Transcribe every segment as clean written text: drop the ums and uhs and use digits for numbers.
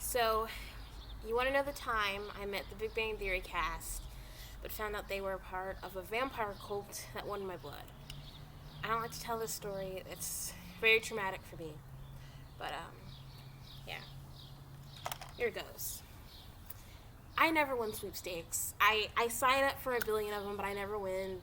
So, you want to know the time I met the Big Bang Theory cast, but found out they were a part of a vampire cult that wanted my blood. I don't like to tell this story. It's very traumatic for me. But, yeah. Here it goes. I never win sweepstakes. I sign up for a billion of them, but I never win.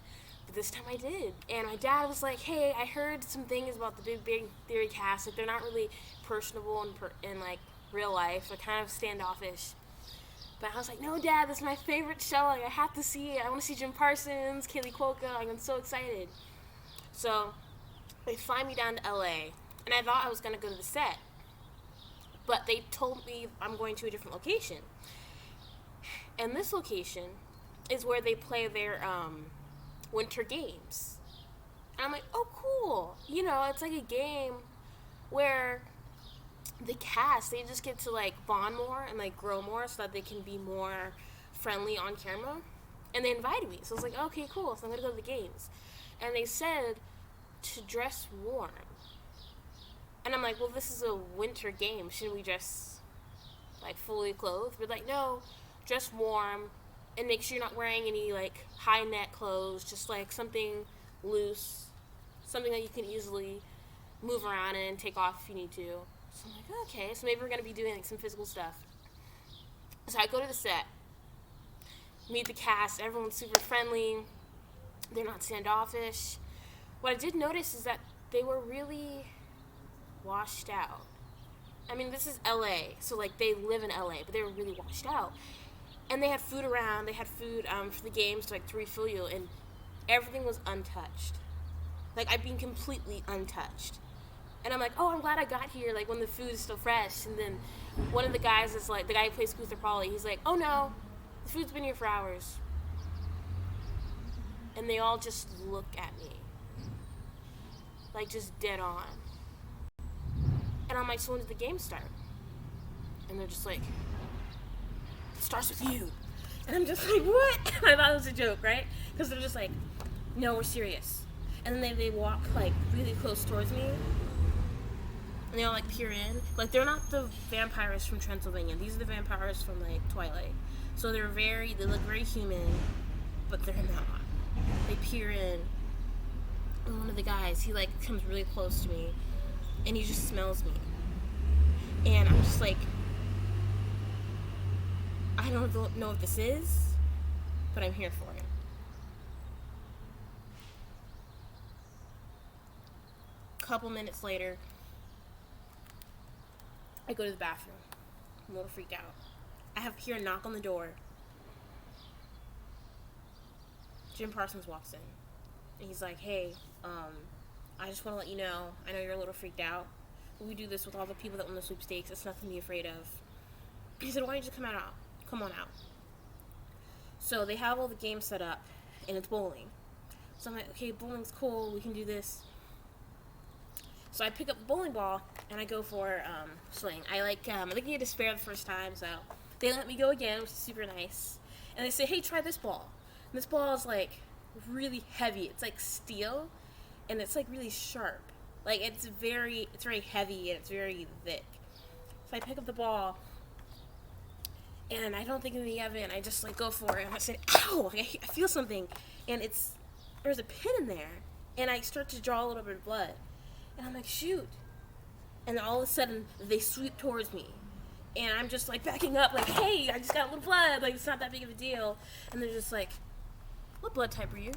But this time I did. And my dad was like, hey, I heard some things about the Big Bang Theory cast. Like, they're not really personable in like, real life. They're kind of standoffish. But I was like, no, Dad, this is my favorite show. Like, I have to see it. I want to see Jim Parsons, Kaylee Cuoco. Like, I'm so excited. So they fly me down to LA, and I thought I was going to go to the set. But they told me I'm going to a different location. And this location is where they play their winter games. And I'm like, oh, cool. You know, it's like a game where the cast, they just get to, like, bond more and, like, grow more so that they can be more friendly on camera. And they invited me. So I was like, okay, cool. So I'm going to go to the games. And they said to dress warm. And I'm like, well, this is a winter game. Shouldn't we dress, like, fully clothed? We're like, no, dress warm and make sure you're not wearing any, like, high neck clothes. Just, like, something loose. Something that you can easily move around in and take off if you need to. So I'm like, okay, so maybe we're going to be doing, like, some physical stuff. So I go to the set, meet the cast. Everyone's super friendly. They're not standoffish. What I did notice is that they were really washed out. I mean, this is LA, so, like, they live in LA, but they were really washed out. And they had food around. They had food for the games, like, to refill you, and everything was untouched. Like, I've been completely untouched. And I'm like, oh, I'm glad I got here, like, when the food is still fresh. And then one of the guys is like, the guy who plays Luther Polly, he's like, oh, no, the food's been here for hours. And they all just look at me. Like, just dead on. And I'm like, so when did the game start? And they're just like, it starts with you. And I'm just like, what? I thought it was a joke, right? Because they're just like, no, we're serious. And then they walk, like, really close towards me. And they all, like, peer in. Like, they're not the vampires from Transylvania. These are the vampires from, like, Twilight. So they look very human, but they're not. They peer in. And one of the guys, he, like, comes really close to me. And he just smells me. And I'm just like, I don't know what this is, but I'm here for it. Couple minutes later, I go to the bathroom. I'm a little freaked out. I hear a knock on the door. Jim Parsons walks in. And he's like, hey, I just want to let you know, I know you're a little freaked out, but we do this with all the people that win the sweepstakes. It's nothing to be afraid of. He said, why don't you just come on out. So they have all the games set up, and it's bowling. So I'm like, okay, bowling's cool, we can do this. So I pick up the bowling ball, and I go for swing. I think you had to spare the first time, so they let me go again, which is super nice. And they say, hey, try this ball. And this ball is, like, really heavy. It's like steel, and it's, like, really sharp. Like, it's very heavy, and it's very thick. So I pick up the ball, and I don't think anything of it, and I just, like, go for it. And I said, ow! I feel something. And there's a pin in there, and I start to draw a little bit of blood. And I'm like, shoot. And then all of a sudden, they sweep towards me. And I'm just, like, backing up, like, hey, I just got a little blood. Like, it's not that big of a deal. And they're just like, what blood type are you?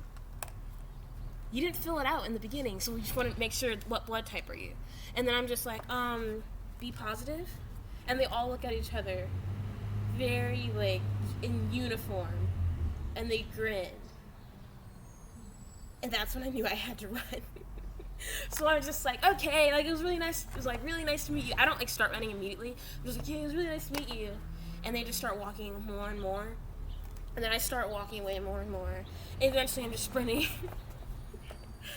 You didn't fill it out in the beginning, so we just want to make sure, what blood type are you? And then I'm just like, B positive? And they all look at each other, very, like, in uniform. And they grin. And that's when I knew I had to run. So I was just like, okay, like, it was really nice. It was, like, really nice to meet you. I don't, like, start running immediately. I was like, yeah, it was really nice to meet you. And they just start walking more and more. And then I start walking away more and more. And eventually I'm just sprinting.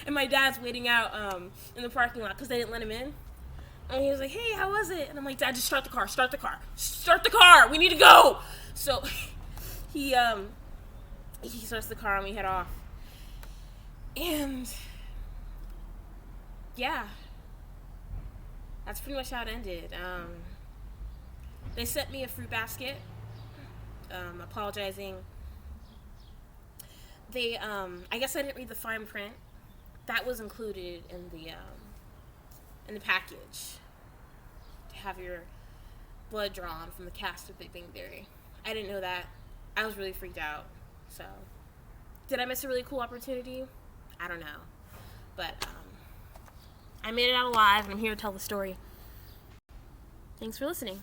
And my dad's waiting out in the parking lot because they didn't let him in. And he was like, hey, how was it? And I'm like, Dad, just start the car. We need to go. So he starts the car and we head off. And yeah, that's pretty much how it ended. They sent me a fruit basket, apologizing. They, I guess I didn't read the fine print. That was included in the package to have your blood drawn from the cast of Big Bang Theory. I didn't know that. I was really freaked out. So, did I miss a really cool opportunity? I don't know. But I made it out alive, and I'm here to tell the story. Thanks for listening.